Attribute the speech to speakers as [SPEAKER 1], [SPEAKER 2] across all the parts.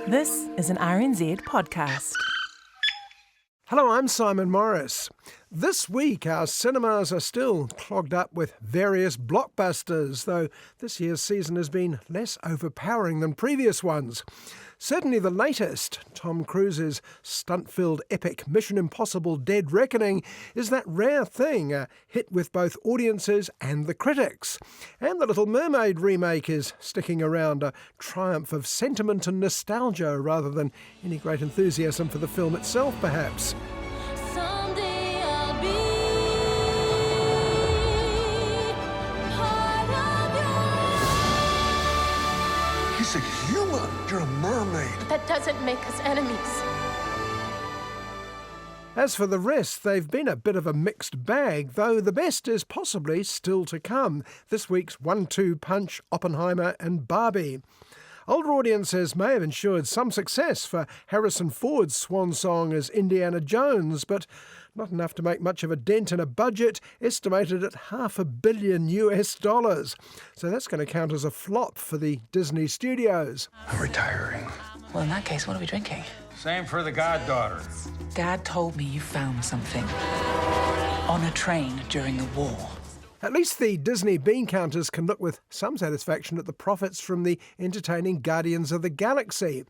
[SPEAKER 1] This is an RNZ podcast.
[SPEAKER 2] Hello, I'm Simon Morris. This week our cinemas are still clogged up with various blockbusters, though this year's season has been less overpowering than previous ones. Certainly the latest, Tom Cruise's stunt-filled epic Mission Impossible Dead Reckoning, is that rare thing, a hit with both audiences and the critics. And the Little Mermaid remake is sticking around, a triumph of sentiment and nostalgia rather than any great enthusiasm for the film itself, perhaps.
[SPEAKER 3] Someday I'll be part of your...
[SPEAKER 4] He's a human. You're a mermaid.
[SPEAKER 3] That doesn't make us enemies.
[SPEAKER 2] As for the rest, they've been a bit of a mixed bag, though the best is possibly still to come. This week's 1-2 punch, Oppenheimer and Barbie. Older audiences may have ensured some success for Harrison Ford's swan song as Indiana Jones, but not enough to make much of a dent in a budget estimated at $500 million. So that's going to count as a flop for the Disney studios.
[SPEAKER 4] I'm retiring.
[SPEAKER 5] Well, in that case, what are we drinking?
[SPEAKER 6] Same for the goddaughter.
[SPEAKER 5] Dad told me you found something on a train during the war.
[SPEAKER 2] At least the Disney bean counters can look with some satisfaction at the profits from the entertaining Guardians of the Galaxy.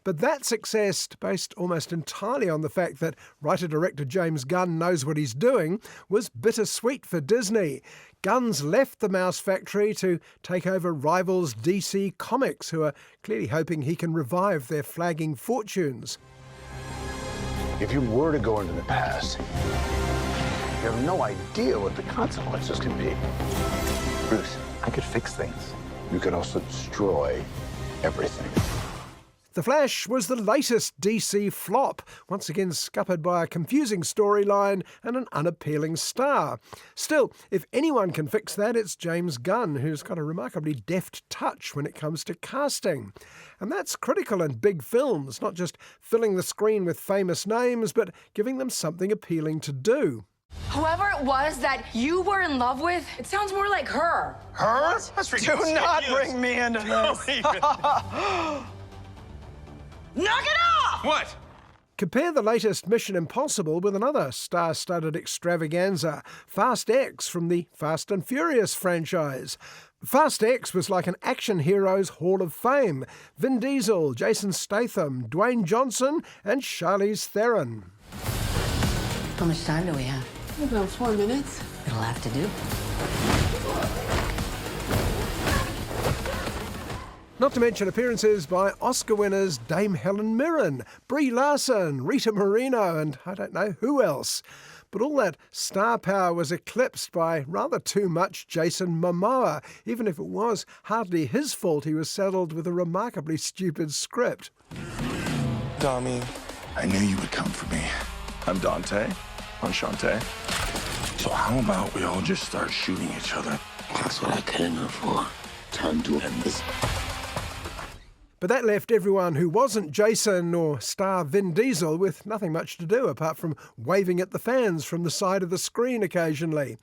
[SPEAKER 2] But that success, based almost entirely on the fact that writer-director James Gunn knows what he's doing, was bittersweet for Disney. Gunn's left the Mouse Factory to take over rivals DC Comics, who are clearly hoping he can revive their flagging fortunes.
[SPEAKER 4] If you were to go into the past, you have no idea what the consequences can be. Bruce, I could fix things. You could also destroy everything.
[SPEAKER 2] The Flash was the latest DC flop, once again scuppered by a confusing storyline and an unappealing star. Still, if anyone can fix that, it's James Gunn, who's got a remarkably deft touch when it comes to casting. And that's critical in big films, not just filling the screen with famous names, but giving them something appealing to do.
[SPEAKER 7] Whoever it was that you were in love with, it sounds more like her.
[SPEAKER 6] Her? That's ridiculous.
[SPEAKER 8] Do not bring me into this.
[SPEAKER 7] Knock it off!
[SPEAKER 6] What?
[SPEAKER 2] Compare the latest Mission Impossible with another star-studded extravaganza, Fast X from the Fast and Furious franchise. Fast X was like an action hero's hall of fame. Vin Diesel, Jason Statham, Dwayne Johnson and Charlize Theron.
[SPEAKER 5] How much time do we have?
[SPEAKER 7] About 4 minutes.
[SPEAKER 5] It'll have to do.
[SPEAKER 2] Not to mention appearances by Oscar winners Dame Helen Mirren, Brie Larson, Rita Moreno, and I don't know who else. But all that star power was eclipsed by rather too much Jason Momoa, even if it was hardly his fault he was saddled with a remarkably stupid script.
[SPEAKER 8] Dami,
[SPEAKER 4] I knew you would come for me.
[SPEAKER 8] I'm Dante. Enchanté.
[SPEAKER 4] So how about we all just start shooting each other? That's what I came here for. Time to end this.
[SPEAKER 2] But that left everyone who wasn't Jason or star Vin Diesel with nothing much to do apart from waving at the fans from the side of the screen occasionally.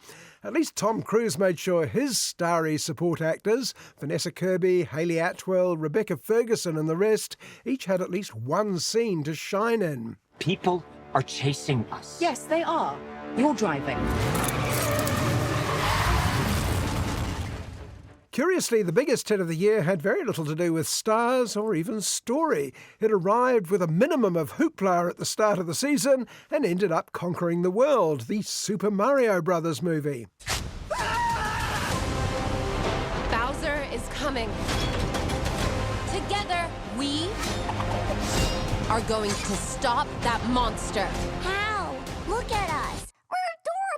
[SPEAKER 2] At least Tom Cruise made sure his starry support actors, Vanessa Kirby, Hayley Atwell, Rebecca Ferguson and the rest, each had at least one scene to shine in.
[SPEAKER 9] People are chasing us.
[SPEAKER 7] Yes, they are. You're driving.
[SPEAKER 2] Curiously, the biggest hit of the year had very little to do with stars or even story. It arrived with a minimum of hoopla at the start of the season and ended up conquering the world, the Super Mario Bros. Movie.
[SPEAKER 3] Bowser is coming. Together, we are going to stop that monster.
[SPEAKER 10] How? Look at us. We're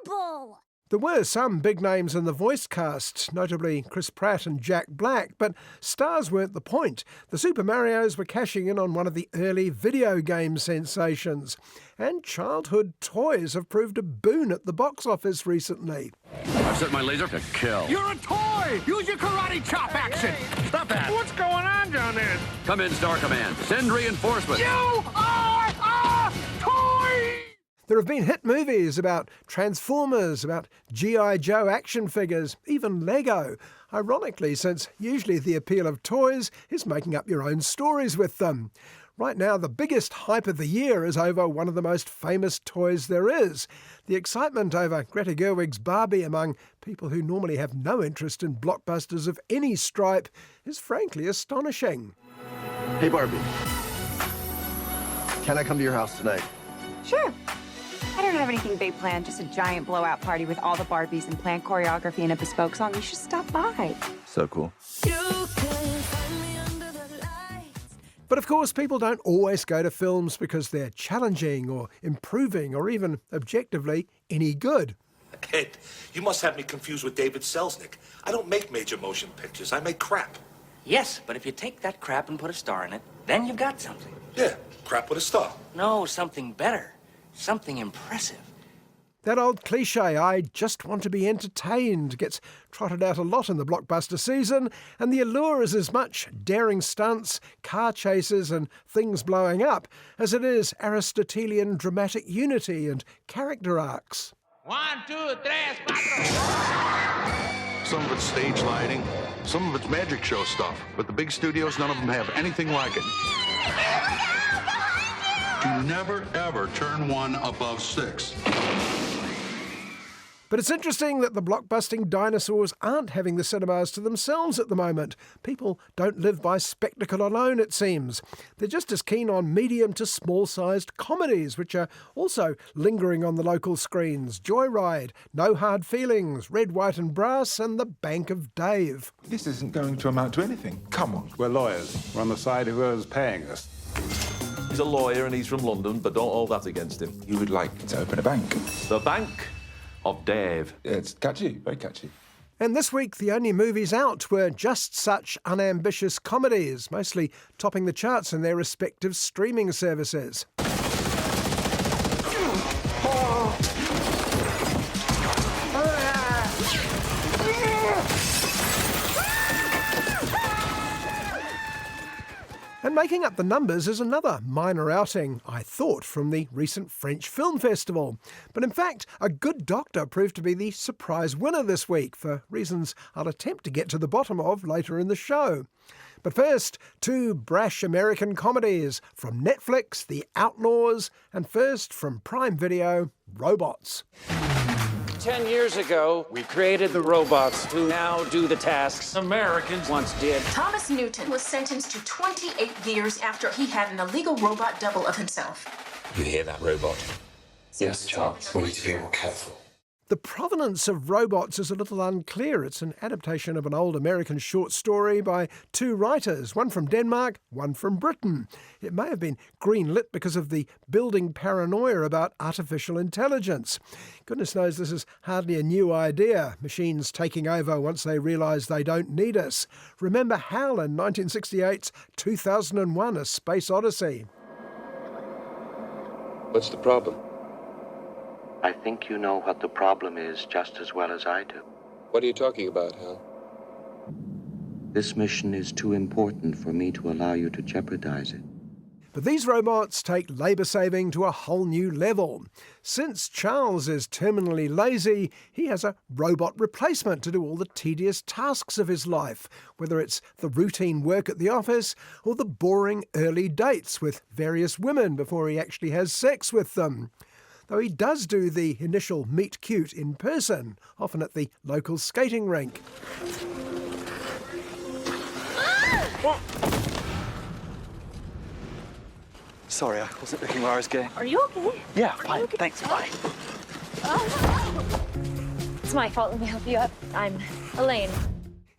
[SPEAKER 10] adorable.
[SPEAKER 2] There were some big names in the voice cast, notably Chris Pratt and Jack Black, but stars weren't the point. The Super Marios were cashing in on one of the early video game sensations. And childhood toys have proved a boon at the box office recently.
[SPEAKER 11] I've set my laser to kill.
[SPEAKER 6] You're a toy! Use your karate chop action!
[SPEAKER 11] Stop that!
[SPEAKER 6] What's going on down there?
[SPEAKER 11] Come in, Star Command. Send reinforcements.
[SPEAKER 6] You are a toy!
[SPEAKER 2] There have been hit movies about Transformers, about G.I. Joe action figures, even Lego. Ironically, since usually the appeal of toys is making up your own stories with them. Right now, the biggest hype of the year is over one of the most famous toys there is. The excitement over Greta Gerwig's Barbie among people who normally have no interest in blockbusters of any stripe is frankly astonishing.
[SPEAKER 12] Hey Barbie, can I come to your house tonight?
[SPEAKER 13] Sure. I don't have anything big planned, just a giant blowout party with all the Barbies and planned choreography and a bespoke song. You should stop by.
[SPEAKER 12] So cool.
[SPEAKER 2] But of course, people don't always go to films because they're challenging or improving or even objectively any good.
[SPEAKER 14] Ed, you must have me confused with David Selznick. I don't make major motion pictures. I make crap.
[SPEAKER 9] Yes, but if you take that crap and put a star in it, then you've got something.
[SPEAKER 14] Yeah, crap with a star.
[SPEAKER 9] No, something better. Something impressive.
[SPEAKER 2] That old cliche, I just want to be entertained, gets trotted out a lot in the blockbuster season, and the allure is as much daring stunts, car chases and things blowing up as it is Aristotelian dramatic unity and character arcs.
[SPEAKER 6] 1, 2, 3, 4.
[SPEAKER 4] Some of it's stage lighting, some of it's magic show stuff, but the big studios, none of them have anything like it.
[SPEAKER 15] You never, ever turn one above 6.
[SPEAKER 2] But it's interesting that the blockbusting dinosaurs aren't having the cinemas to themselves at the moment. People don't live by spectacle alone, it seems. They're just as keen on medium to small-sized comedies, which are also lingering on the local screens. Joyride, No Hard Feelings, Red, White and Brass, and The Bank of Dave.
[SPEAKER 16] This isn't going to amount to anything. Come on. We're lawyers. We're on the side of whoever's paying us.
[SPEAKER 17] He's a lawyer and he's from London, but don't hold that against him.
[SPEAKER 16] You would like to open a bank.
[SPEAKER 17] The Bank of Dave.
[SPEAKER 16] It's catchy, very catchy.
[SPEAKER 2] And this week, the only movies out were just such unambitious comedies, mostly topping the charts in their respective streaming services. And making up the numbers is another minor outing, I thought, from the recent French Film Festival. But in fact, A Good Doctor proved to be the surprise winner this week, for reasons I'll attempt to get to the bottom of later in the show. But first, 2 brash American comedies from Netflix, The Outlaws, and first from Prime Video, Robots.
[SPEAKER 18] 10 years ago, we created the robots who now do the tasks Americans once did.
[SPEAKER 19] Thomas Newton was sentenced to 28 years after he had an illegal robot double of himself.
[SPEAKER 20] You hear that, robot? Yes, Charles. We need to be more careful.
[SPEAKER 2] The provenance of Robots is a little unclear. It's an adaptation of an old American short story by 2 writers, one from Denmark, one from Britain. It may have been greenlit because of the building paranoia about artificial intelligence. Goodness knows this is hardly a new idea, machines taking over once they realise they don't need us. Remember HAL in 1968's 2001: A Space Odyssey.
[SPEAKER 20] What's the problem?
[SPEAKER 21] I think you know what the problem is just as well as I do.
[SPEAKER 20] What are you talking about, Hal?
[SPEAKER 21] This mission is too important for me to allow you to jeopardize it.
[SPEAKER 2] But these robots take labour saving to a whole new level. Since Charles is terminally lazy, he has a robot replacement to do all the tedious tasks of his life, whether it's the routine work at the office or the boring early dates with various women before he actually has sex with them. Though he does do the initial meet cute in person, often at the local skating rink.
[SPEAKER 8] Sorry, I wasn't looking where I was going.
[SPEAKER 13] Are you okay?
[SPEAKER 8] Yeah, fine. Thanks, bye.
[SPEAKER 13] It's my fault. Let me help you up. I'm Elaine.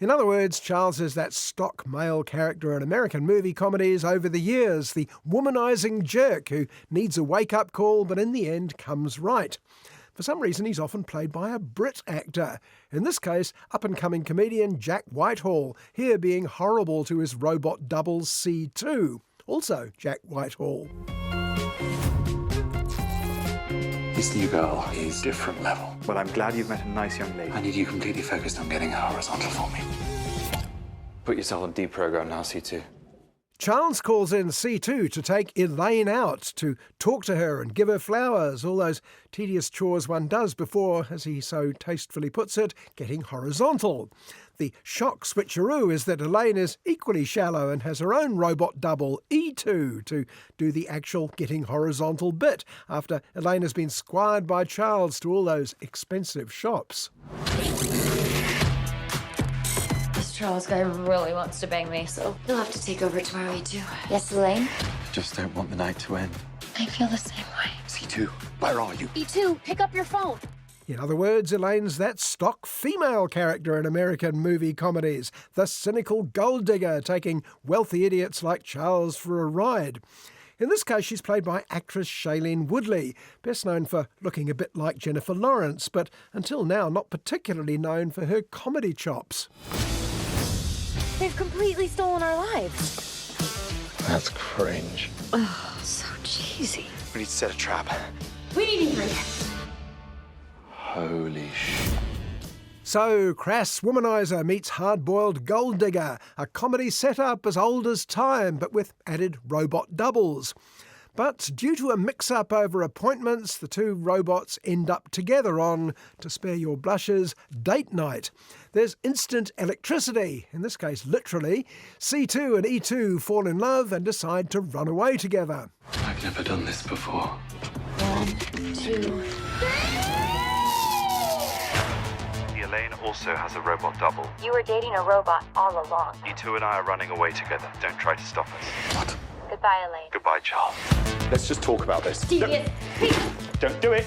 [SPEAKER 2] In other words, Charles is that stock male character in American movie comedies over the years, the womanising jerk who needs a wake-up call but in the end comes right. For some reason, he's often played by a Brit actor. In this case, up-and-coming comedian Jack Whitehall, here being horrible to his robot double C2. Also Jack Whitehall.
[SPEAKER 20] This new girl is different level.
[SPEAKER 8] Well, I'm glad you've met a nice young lady.
[SPEAKER 20] I need you completely focused on getting her horizontal for me. Put yourself on deprogram now, C2.
[SPEAKER 2] Charles calls in C2 to take Elaine out, to talk to her and give her flowers, all those tedious chores one does before, as he so tastefully puts it, getting horizontal. The shock switcheroo is that Elaine is equally shallow and has her own robot double, E2, to do the actual getting horizontal bit, after Elaine has been squired by Charles to all those expensive shops.
[SPEAKER 1] This Charles guy really wants to bang me, so he'll have to take over tomorrow, E2. Yes, Elaine?
[SPEAKER 20] Just don't want the night to end.
[SPEAKER 1] I feel the same way.
[SPEAKER 20] C2, where are you?
[SPEAKER 1] E2, pick up your phone.
[SPEAKER 2] In other words, Elaine's that stock female character in American movie comedies, the cynical gold digger taking wealthy idiots like Charles for a ride. In this case, she's played by actress Shailene Woodley, best known for looking a bit like Jennifer Lawrence, but until now not particularly known for her comedy chops.
[SPEAKER 1] They've completely stolen our lives.
[SPEAKER 20] That's cringe.
[SPEAKER 1] Oh, so cheesy.
[SPEAKER 20] We need to set a trap.
[SPEAKER 1] We need E3.
[SPEAKER 20] Holy sh...
[SPEAKER 2] So, Crass Womanizer meets Hard-Boiled Gold Digger, a comedy set up as old as time, but with added robot doubles. But due to a mix-up over appointments, the two robots end up together on, to spare your blushes, date night. There's instant electricity, in this case literally. C2 and E2 fall in love and decide to run away together.
[SPEAKER 20] I've never done this before.
[SPEAKER 1] 1, 2,
[SPEAKER 8] Elaine also has a robot double.
[SPEAKER 10] You were dating a robot all along.
[SPEAKER 8] E2 and I are running away together. Don't try to stop us.
[SPEAKER 20] What?
[SPEAKER 10] Goodbye, Elaine.
[SPEAKER 8] Goodbye, Charles.
[SPEAKER 20] Let's just talk about this.
[SPEAKER 1] devious.
[SPEAKER 20] Don't do it.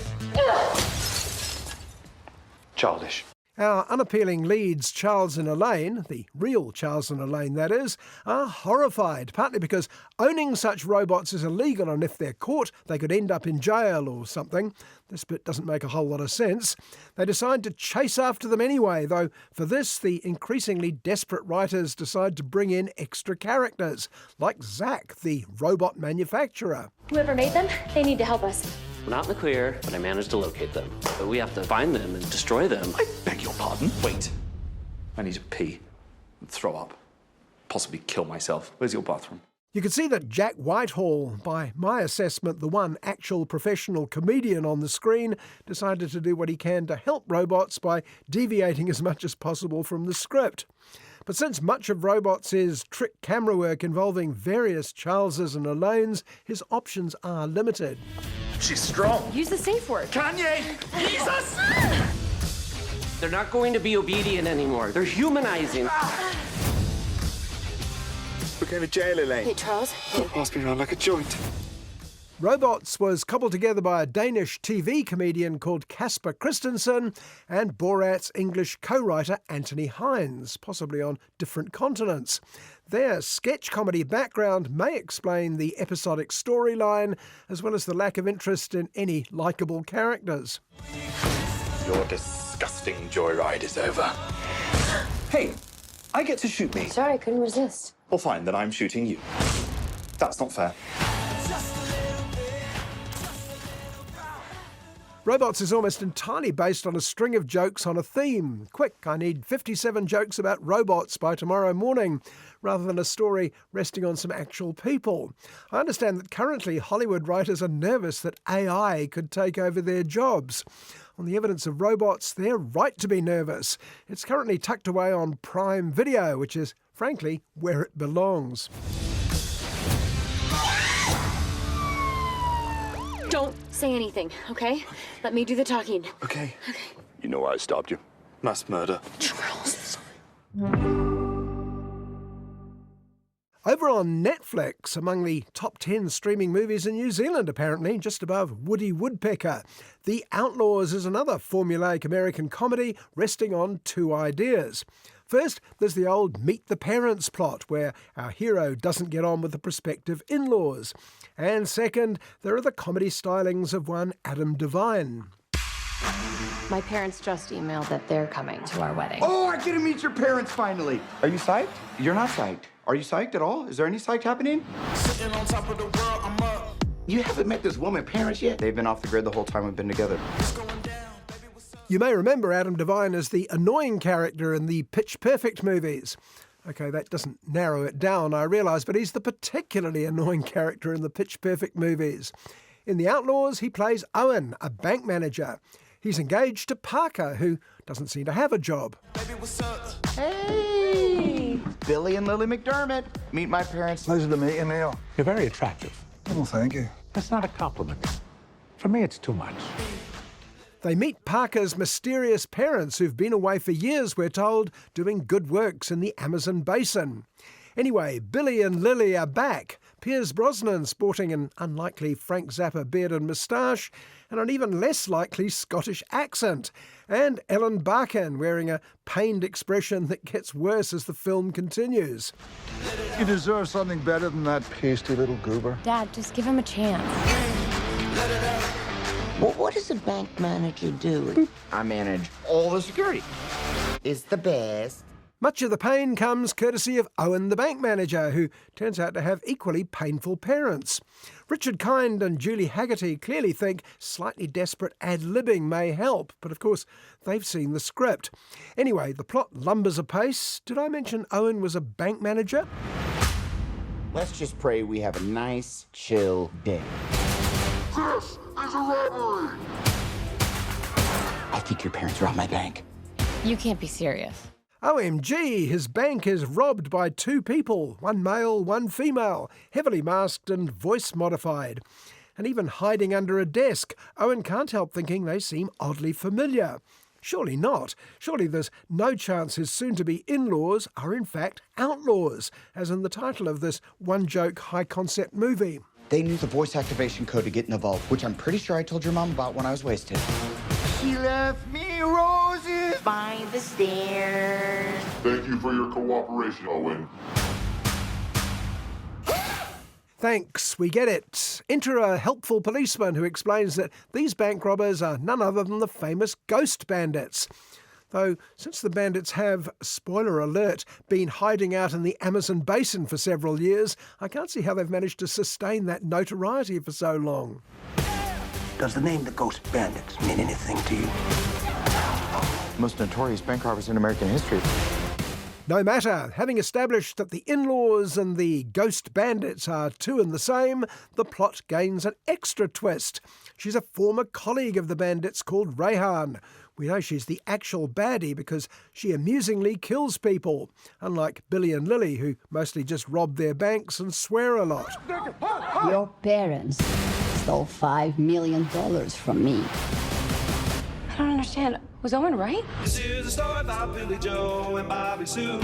[SPEAKER 20] Childish.
[SPEAKER 2] Our unappealing leads, Charles and Elaine, the real Charles and Elaine that is, are horrified, partly because owning such robots is illegal and if they're caught they could end up in jail or something. This bit doesn't make a whole lot of sense. They decide to chase after them anyway, though for this the increasingly desperate writers decide to bring in extra characters, like Zach, the robot manufacturer.
[SPEAKER 1] Whoever made them, they need to help us.
[SPEAKER 22] We're not in the clear, but I managed to locate them. But we have to find them and destroy them.
[SPEAKER 8] I beg your pardon? Wait. I need to pee and throw up. Possibly kill myself. Where's your bathroom?
[SPEAKER 2] You can see that Jack Whitehall, by my assessment the one actual professional comedian on the screen, decided to do what he can to help robots by deviating as much as possible from the script. But since much of Robots is trick camera work involving various Charleses and Elaines, his options are limited.
[SPEAKER 8] She's strong.
[SPEAKER 1] Use the safe word.
[SPEAKER 8] Kanye! Jesus!
[SPEAKER 22] They're not going to be obedient anymore. They're humanizing.
[SPEAKER 20] We're going to jail, Elaine.
[SPEAKER 1] Hey, Charles.
[SPEAKER 20] Don't pass me around like a joint.
[SPEAKER 2] Robots was cobbled together by a Danish TV comedian called Casper Christensen and Borat's English co-writer Anthony Hines, possibly on different continents. Their sketch comedy background may explain the episodic storyline, as well as the lack of interest in any likeable characters.
[SPEAKER 20] Your disgusting joyride is over. Hey, I get to shoot me.
[SPEAKER 1] Sorry, I couldn't resist.
[SPEAKER 20] Well, fine, then I'm shooting you. That's not fair.
[SPEAKER 2] Robots is almost entirely based on a string of jokes on a theme. Quick, I need 57 jokes about robots by tomorrow morning, rather than a story resting on some actual people. I understand that currently Hollywood writers are nervous that AI could take over their jobs. On the evidence of robots, they're right to be nervous. It's currently tucked away on Prime Video, which is, frankly, where it belongs.
[SPEAKER 1] Don't say anything, okay? Let me do the talking.
[SPEAKER 20] Okay. You know why I stopped you? Mass murder.
[SPEAKER 1] Charles.
[SPEAKER 2] Over on Netflix, among the top 10 streaming movies in New Zealand, apparently, just above Woody Woodpecker, The Outlaws is another formulaic American comedy resting on two ideas. First, there's the old Meet the Parents plot, where our hero doesn't get on with the prospective in-laws. And second, there are the comedy stylings of one Adam Devine.
[SPEAKER 3] My parents just emailed that they're coming to our wedding.
[SPEAKER 23] Oh, I get to meet your parents finally. Are you psyched? You're not psyched. Are you psyched at all? Is there any psych happening? Sitting on top of the world, I'm up. You haven't met this woman's parents yet? They've been off the grid the whole time we've been together.
[SPEAKER 2] You may remember Adam Devine as the annoying character in the Pitch Perfect movies. OK, that doesn't narrow it down, I realise, but he's the particularly annoying character in the Pitch Perfect movies. In The Outlaws, he plays Owen, a bank manager. He's engaged to Parker, who doesn't seem to have a job.
[SPEAKER 23] Hey! Billy and Lily McDermott. Meet my parents.
[SPEAKER 16] Pleasure to meet you, Neil. You're very attractive. Well, thank you. That's not a compliment. For me, it's too much.
[SPEAKER 2] They meet Parker's mysterious parents who've been away for years, we're told, doing good works in the Amazon basin. Anyway, Billy and Lily are back. Pierce Brosnan sporting an unlikely Frank Zappa beard and moustache, and an even less likely Scottish accent. And Ellen Barkin wearing a pained expression that gets worse as the film continues.
[SPEAKER 16] You deserve something better than that pasty little goober.
[SPEAKER 1] Dad, just give him a chance.
[SPEAKER 10] Well, what does a bank manager do?
[SPEAKER 23] I manage all the security. It's the best.
[SPEAKER 2] Much of the pain comes courtesy of Owen the bank manager, who turns out to have equally painful parents. Richard Kind and Julie Haggerty clearly think slightly desperate ad-libbing may help, but of course they've seen the script. Anyway, the plot lumbers apace. Did I mention Owen was a bank manager?
[SPEAKER 23] Let's just pray we have a nice, chill day.
[SPEAKER 6] This is a robbery!
[SPEAKER 23] I think your parents robbed my bank.
[SPEAKER 1] You can't be serious.
[SPEAKER 2] OMG, his bank is robbed by two people, one male, one female, heavily masked and voice modified. And even hiding under a desk, Owen can't help thinking they seem oddly familiar. Surely not. Surely there's no chance his soon-to-be in-laws are in fact outlaws, as in the title of this one-joke, high-concept movie.
[SPEAKER 23] They knew the voice activation code to get in the vault, which I'm pretty sure I told your mom about when I was wasted. She left me roses by the stairs.
[SPEAKER 6] Thank you for your cooperation, Owen.
[SPEAKER 2] Thanks, we get it. Enter a helpful policeman who explains that these bank robbers are none other than the famous ghost bandits. Though, since the bandits have, spoiler alert, been hiding out in the Amazon basin for several years, I can't see how they've managed to sustain that notoriety for so long.
[SPEAKER 5] Does the name the Ghost Bandits mean anything to you?
[SPEAKER 23] Most notorious bank robbers in American history.
[SPEAKER 2] No matter, having established that the in-laws and the ghost bandits are two and the same, the plot gains an extra twist. She's a former colleague of the bandits called Rayhan. We know she's the actual baddie because she amusingly kills people, unlike Billy and Lily, who mostly just rob their banks and swear a lot.
[SPEAKER 7] Your parents stole $5 million from me.
[SPEAKER 1] I don't understand. Was Owen right?
[SPEAKER 11] This is a story about Billy Joe and Bobby Sue.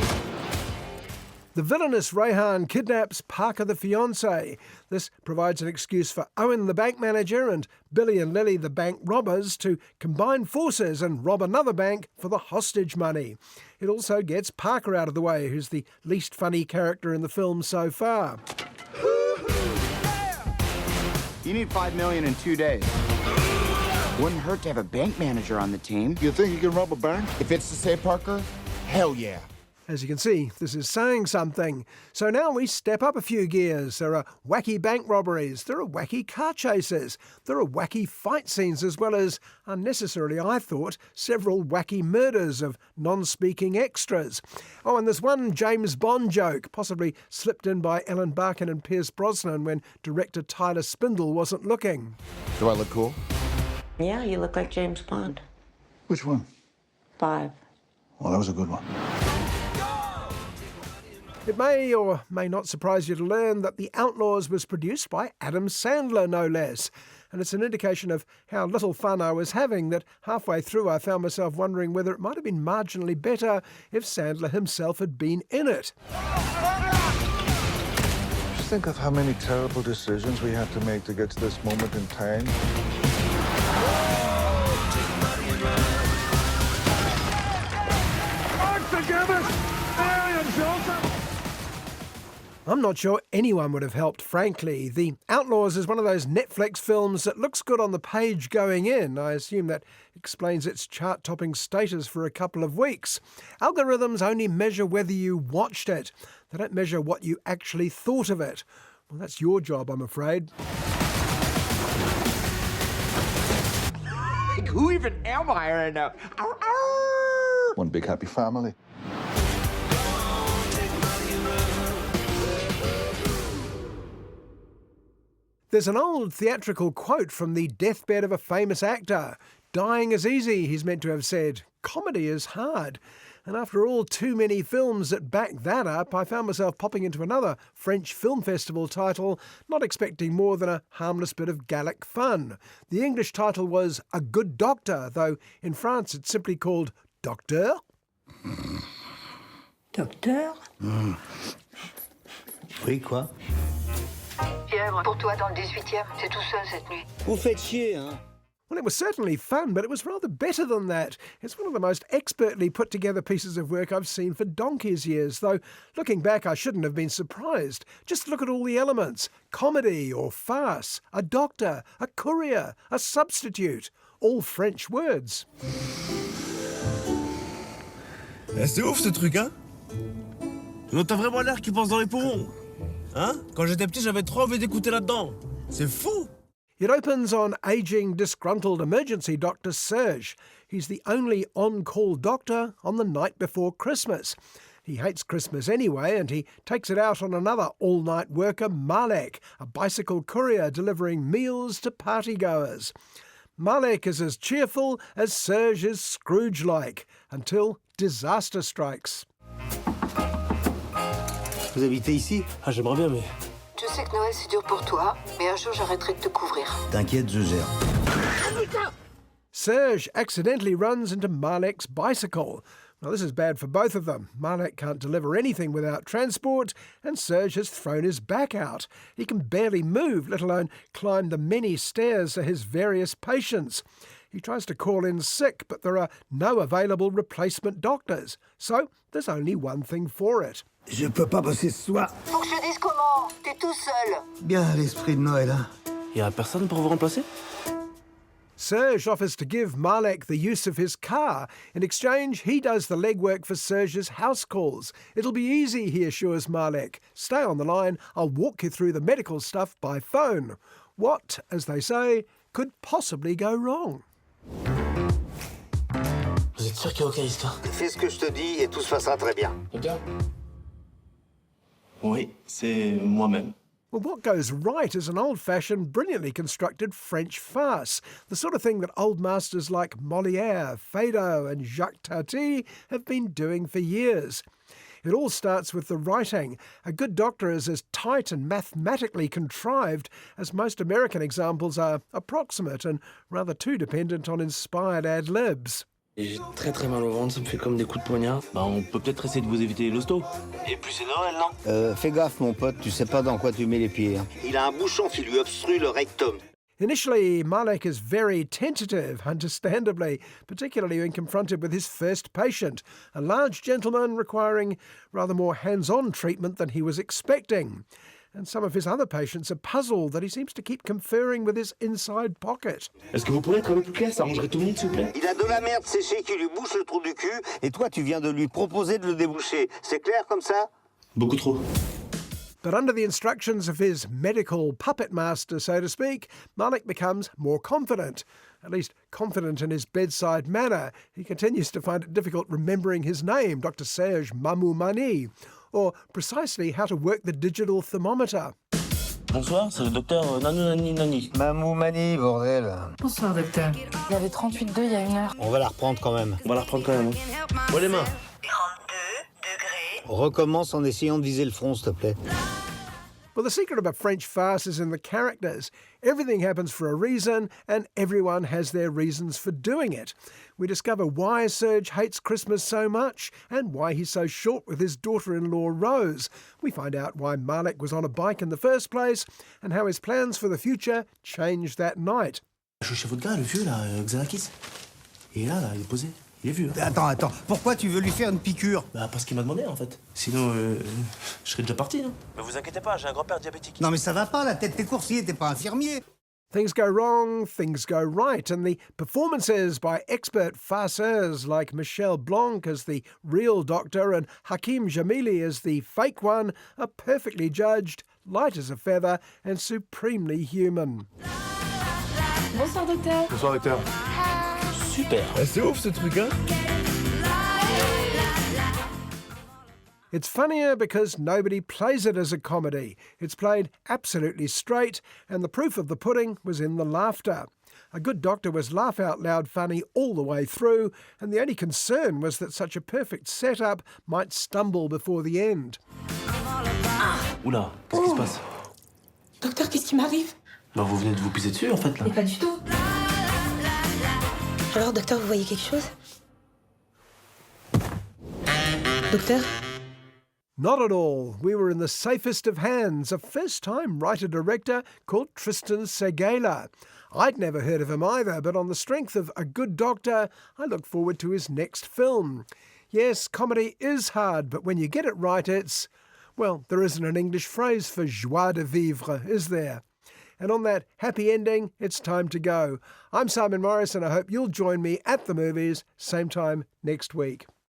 [SPEAKER 2] The villainous Rayhan kidnaps Parker the fiancé. This provides an excuse for Owen the bank manager and Billy and Lily the bank robbers to combine forces and rob another bank for the hostage money. It also gets Parker out of the way, who's the least funny character in the film so far.
[SPEAKER 23] You need $5 million in 2 days. Wouldn't hurt to have a bank manager on the team.
[SPEAKER 16] You think you can rob a bank?
[SPEAKER 23] If it's to say Parker, hell yeah.
[SPEAKER 2] As you can see, this is saying something. So now we step up a few gears. There are wacky bank robberies, there are wacky car chases, there are wacky fight scenes, as well as, unnecessarily I thought, several wacky murders of non-speaking extras. Oh, and there's one James Bond joke, possibly slipped in by Ellen Barkin and Pierce Brosnan when director Tyler Spindle wasn't looking.
[SPEAKER 23] Do I look cool?
[SPEAKER 10] Yeah, you look like James Bond.
[SPEAKER 16] Which one?
[SPEAKER 10] 5.
[SPEAKER 16] Well, that was a good one.
[SPEAKER 2] It may or may not surprise you to learn that The Outlaws was produced by Adam Sandler, no less. And it's an indication of how little fun I was having that halfway through I found myself wondering whether it might have been marginally better if Sandler himself had been in it.
[SPEAKER 16] Just think of how many terrible decisions we had to make to get to this moment in time.
[SPEAKER 2] I'm not sure anyone would have helped, frankly. The Outlaws is one of those Netflix films that looks good on the page going in. I assume that explains its chart-topping status for a couple of weeks. Algorithms only measure whether you watched it. They don't measure what you actually thought of it. Well, that's your job, I'm afraid.
[SPEAKER 23] Like, who even am I right now?
[SPEAKER 16] One big happy family.
[SPEAKER 2] There's an old theatrical quote from the deathbed of a famous actor. Dying is easy, he's meant to have said. Comedy is hard. And after all too many films that back that up, I found myself popping into another French film festival title, not expecting more than a harmless bit of Gallic fun. The English title was A Good Doctor, though in France it's simply called Docteur.
[SPEAKER 7] Docteur?
[SPEAKER 5] Oui, quoi?
[SPEAKER 9] Fièvre, pour toi dans le 18e, c'est tout seul cette nuit.
[SPEAKER 5] Vous faites chier, hein?
[SPEAKER 2] Well, it was certainly fun, but it was rather better than that. It's one of the most expertly put together pieces of work I've seen for donkey's years, though looking back I shouldn't have been surprised. Just look at all the elements. Comedy or farce, a doctor, a courier, a substitute. All French words.
[SPEAKER 11] C'est ouf ce truc, hein? T'as vraiment l'air qui pense dans les poumons. Hein? Quand j'étais petit, j'avais trop envie d'écouter là-dedans. C'est fou!
[SPEAKER 2] It opens on ageing, disgruntled emergency doctor Serge. He's the only on-call doctor on the night before Christmas. He hates Christmas anyway, and he takes it out on another all-night worker, Malek, a bicycle courier delivering meals to partygoers. Malek is as cheerful as Serge is Scrooge-like, until disaster strikes.
[SPEAKER 5] Vous habitez ici?
[SPEAKER 11] Ah, j'aimerais bien, mais...
[SPEAKER 9] Je sais que Noël c'est dur pour toi, mais un jour j'arrêterai de te couvrir.
[SPEAKER 5] T'inquiète, je gère.
[SPEAKER 2] Serge accidentally runs into Malek's bicycle. Well, this is bad for both of them. Malek can't deliver anything without transport, and Serge has thrown his back out. He can barely move, let alone climb the many stairs to his various patients. He tries to call in sick, but there are no available replacement doctors. So there's only one thing for it.
[SPEAKER 5] Je peux pas bosser ce soir.
[SPEAKER 9] Faut que je te dise comment. T'es tout seul.
[SPEAKER 5] Bien l'esprit de Noël, hein?
[SPEAKER 11] Y a personne pour vous remplacer?
[SPEAKER 2] Serge offers to give Malek the use of his car. In exchange, he does the legwork for Serge's house calls. It'll be easy, he assures Malek. Stay on the line, I'll walk you through the medical stuff by phone. What, as they say, could possibly go wrong?
[SPEAKER 11] Vous êtes sûr qu'il n'y a aucun risque, hein?
[SPEAKER 5] Fais ce que je te dis et tout se passera très bien.
[SPEAKER 11] Docteur? Oui, c'est moi-même.
[SPEAKER 2] Well, what goes right is an old-fashioned, brilliantly constructed French farce, the sort of thing that old masters like Molière, Feydeau and Jacques Tati have been doing for years. It all starts with the writing. A Good Doctor is as tight and mathematically contrived as most American examples are approximate and rather too dependent on inspired ad-libs.
[SPEAKER 11] J'ai très mal au ventre, ça me fait comme des coups de poignard. Bah on peut peut-être essayer de vous éviter l'hosto. Et puis c'est Noël, non?
[SPEAKER 5] Fais gaffe, mon pote, tu sais pas dans quoi tu mets les pieds. Hein. Il a un bouchon qui lui obstrue le rectum.
[SPEAKER 2] Initially, Malek is very tentative, understandably, particularly when confronted with his first patient, a large gentleman requiring rather more hands-on treatment than he was expecting. And some of his other patients are puzzled that he seems to keep conferring with his inside pocket.
[SPEAKER 11] Est-ce que vous pourriez être un peu plus clair? Ça arrangerait tout le monde, s'il vous plaît.
[SPEAKER 5] Il a de la merde séchée qui lui bouche le trou du cul, et toi, tu viens de lui proposer de le déboucher. C'est clair comme ça?
[SPEAKER 11] Beaucoup trop.
[SPEAKER 2] But under the instructions of his medical puppet master, so to speak, Malek becomes more confident. At least confident in his bedside manner. He continues to find it difficult remembering his name, Dr. Serge Mamoumani, or precisely how to work the digital thermometer.
[SPEAKER 11] Bonsoir, c'est le docteur Nani.
[SPEAKER 5] Mamoumani, bordel.
[SPEAKER 9] Bonsoir, docteur.
[SPEAKER 1] Il y avait 38,2 il y a 1 heure.
[SPEAKER 5] On va la reprendre quand même.
[SPEAKER 11] On va la reprendre quand même. Où les mains?
[SPEAKER 9] 32 degrés.
[SPEAKER 5] Recommence en essayant de viser le front, s'il te plaît.
[SPEAKER 2] Well, the secret of a French farce is in the characters. Everything happens for a reason, and everyone has their reasons for doing it. We discover why Serge hates Christmas so much, and why he's so short with his daughter-in-law Rose. We find out why Malek was on a bike in the first place, and how his plans for the future changed that night.
[SPEAKER 11] Je suis chez votre gars, le vieux, là, Xanakis. Il est là, il est posé. Il est vieux.
[SPEAKER 5] Attends, pourquoi tu veux lui faire une piqûre?
[SPEAKER 11] Bah, parce qu'il m'a demandé, en fait. Sinon, je serais déjà parti, non? Mais vous inquiétez pas, j'ai un grand-père diabétique.
[SPEAKER 5] Non, mais ça va pas, la tête, t'es coursier, t'es pas infirmier.
[SPEAKER 2] Things go wrong, things go right, and the performances by expert farceurs like Michel Blanc as the real doctor and Hakim Jamili as the fake one are perfectly judged, light as a feather, and supremely human.
[SPEAKER 1] Bonsoir, docteur.
[SPEAKER 17] Bonsoir, docteur.
[SPEAKER 11] Super.
[SPEAKER 17] C'est ouf ce truc, hein?
[SPEAKER 2] It's funnier because nobody plays it as a comedy. It's played absolutely straight, and the proof of the pudding was in the laughter. A Good Doctor was laugh-out-loud funny all the way through, and the only concern was that such a perfect setup might stumble before the end.
[SPEAKER 11] Oula, qu'est-ce qui se passe?
[SPEAKER 19] Docteur, qu'est-ce qui m'arrive?
[SPEAKER 11] Bah vous venez de vous pisser dessus en fait là.
[SPEAKER 19] Mais pas du tout. Alors, docteur, vous voyez quelque chose? Docteur?
[SPEAKER 2] Not at all. We were in the safest of hands, a first-time writer-director called Tristan Segala. I'd never heard of him either, but on the strength of A Good Doctor, I look forward to his next film. Yes, comedy is hard, but when you get it right, it's... Well, there isn't an English phrase for joie de vivre, is there? And on that happy ending, it's time to go. I'm Simon Morris, and I hope you'll join me at the movies, same time next week.